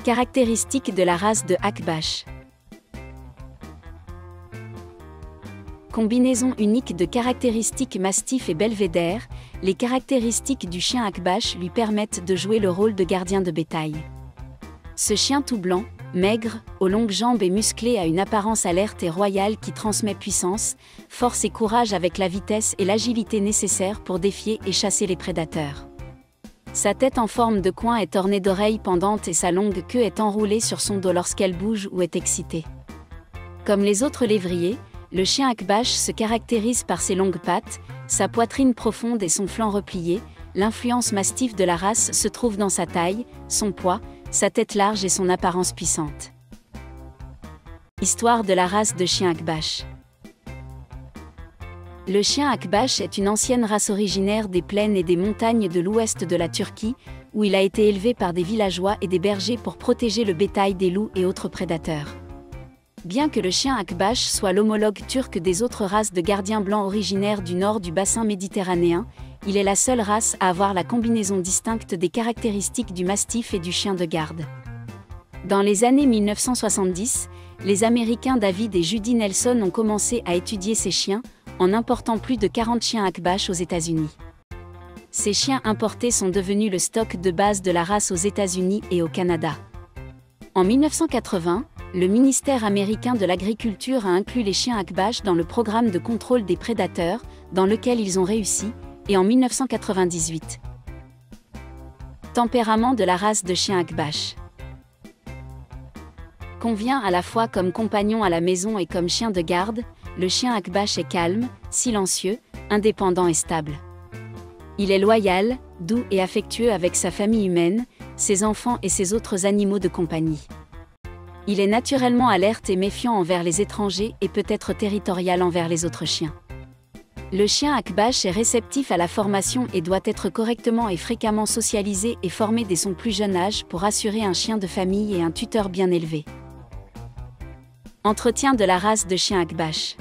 Caractéristiques de la race de Akbash. Combinaison unique de caractéristiques mastif et belvédère, les caractéristiques du chien Akbash lui permettent de jouer le rôle de gardien de bétail. Ce chien tout blanc, maigre, aux longues jambes et musclé a une apparence alerte et royale qui transmet puissance, force et courage avec la vitesse et l'agilité nécessaires pour défier et chasser les prédateurs. Sa tête en forme de coin est ornée d'oreilles pendantes et sa longue queue est enroulée sur son dos lorsqu'elle bouge ou est excitée. Comme les autres lévriers, le chien Akbash se caractérise par ses longues pattes, sa poitrine profonde et son flanc replié. L'influence mastive de la race se trouve dans sa taille, son poids, sa tête large et son apparence puissante. Histoire de la race de chien Akbash. Le chien Akbash est une ancienne race originaire des plaines et des montagnes de l'ouest de la Turquie, où il a été élevé par des villageois et des bergers pour protéger le bétail des loups et autres prédateurs. Bien que le chien Akbash soit l'homologue turc des autres races de gardiens blancs originaires du nord du bassin méditerranéen, il est la seule race à avoir la combinaison distincte des caractéristiques du mastif et du chien de garde. Dans les années 1970, les Américains David et Judy Nelson ont commencé à étudier ces chiens, en important plus de 40 chiens Akbash aux États-Unis. Ces chiens importés sont devenus le stock de base de la race aux États-Unis et au Canada. En 1980, le ministère américain de l'Agriculture a inclus les chiens Akbash dans le programme de contrôle des prédateurs, dans lequel ils ont réussi, et en 1998. Tempérament de la race de chien Akbash. Convient à la fois comme compagnon à la maison et comme chien de garde, le chien Akbash est calme, silencieux, indépendant et stable. Il est loyal, doux et affectueux avec sa famille humaine, ses enfants et ses autres animaux de compagnie. Il est naturellement alerte et méfiant envers les étrangers et peut être territorial envers les autres chiens. Le chien Akbash est réceptif à la formation et doit être correctement et fréquemment socialisé et formé dès son plus jeune âge pour assurer un chien de famille et un tuteur bien élevé. Entretien de la race de chien Akbash.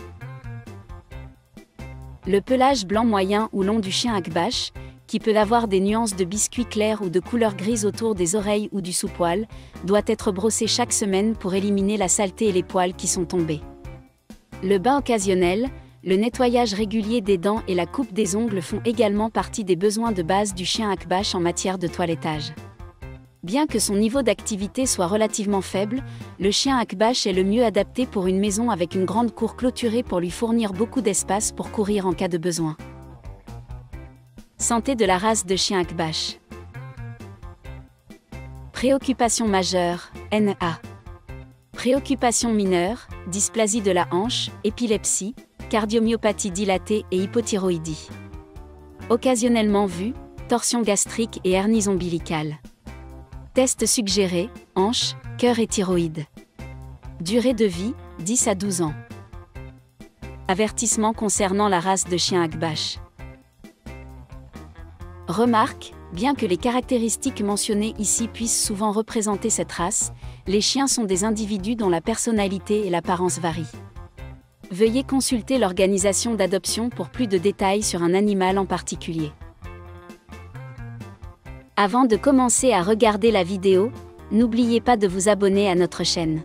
Le pelage blanc moyen ou long du chien Akbash, qui peut avoir des nuances de biscuit clair ou de couleur grise autour des oreilles ou du sous-poil, doit être brossé chaque semaine pour éliminer la saleté et les poils qui sont tombés. Le bain occasionnel, le nettoyage régulier des dents et la coupe des ongles font également partie des besoins de base du chien Akbash en matière de toilettage. Bien que son niveau d'activité soit relativement faible, le chien Akbash est le mieux adapté pour une maison avec une grande cour clôturée pour lui fournir beaucoup d'espace pour courir en cas de besoin. Santé de la race de chien Akbash. Préoccupation majeure, NA. Préoccupation mineure, dysplasie de la hanche, épilepsie, cardiomyopathie dilatée et hypothyroïdie. Occasionnellement vu, torsion gastrique et hernies ombilicales. Test suggéré, hanche, cœur et thyroïde. Durée de vie, 10 à 12 ans. Avertissement concernant la race de chien Akbash. Remarque, bien que les caractéristiques mentionnées ici puissent souvent représenter cette race, les chiens sont des individus dont la personnalité et l'apparence varient. Veuillez consulter l'organisation d'adoption pour plus de détails sur un animal en particulier. Avant de commencer à regarder la vidéo, n'oubliez pas de vous abonner à notre chaîne.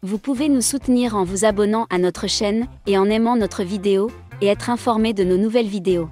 Vous pouvez nous soutenir en vous abonnant à notre chaîne et en aimant notre vidéo, et être informé de nos nouvelles vidéos.